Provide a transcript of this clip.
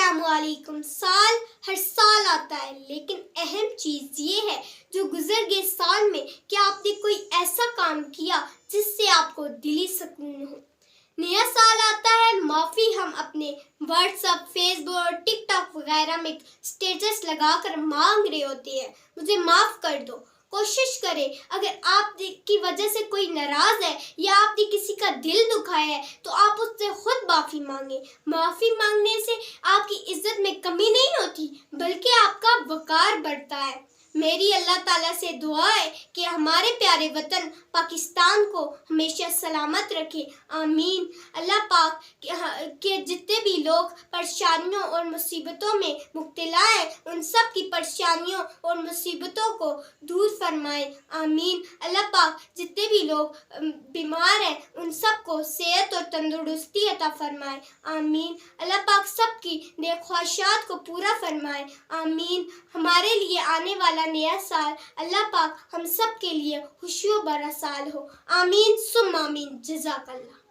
السلام علیکم۔ سال ہر سال آتا ہے، لیکن اہم چیز یہ ہے جو گزر گئے سال میں کیا آپ نے کوئی ایسا کام کیا جس سے آپ کو دلی سکون ہو۔ نیا سال آتا ہے، معافی ہم اپنے واٹس ایپ، فیس بک اور ٹک ٹاک وغیرہ میں اسٹیٹس لگا کر مانگ رہے ہوتے ہیں، مجھے معاف کر دو۔ کوشش کریں، اگر آپ کی وجہ سے کوئی ناراض ہے یا آپ نے کسی کا دل دکھایا ہے تو آپ اس سے خود معافی مانگیں۔ معافی مانگنے سے آپ کی عزت میں کمی نہیں ہوتی بلکہ آپ کا وقار بڑھتا ہے۔ میری اللہ تعالیٰ سے دعا ہے کہ ہمارے پیارے وطن پاکستان کو ہمیشہ سلامت رکھے، آمین۔ اللہ پاک کہ جتنے بھی لوگ پریشانیوں اور مصیبتوں میں مبتلا ہیں ان سب کی پریشانیوں اور مصیبتوں کو دور فرمائے، آمین۔ اللہ پاک جتنے بھی لوگ بیمار ہیں ان سب کو صحت اور تندرستی عطا فرمائے، آمین۔ اللہ پاک سب کی نیک خواہشات کو پورا فرمائے، آمین۔ ہمارے لیے آنے والا نیا سال اللہ پاک ہم سب کے لیے خوشیوں بھرا سال ہو، آمین ثم آمین۔ جزاک اللہ۔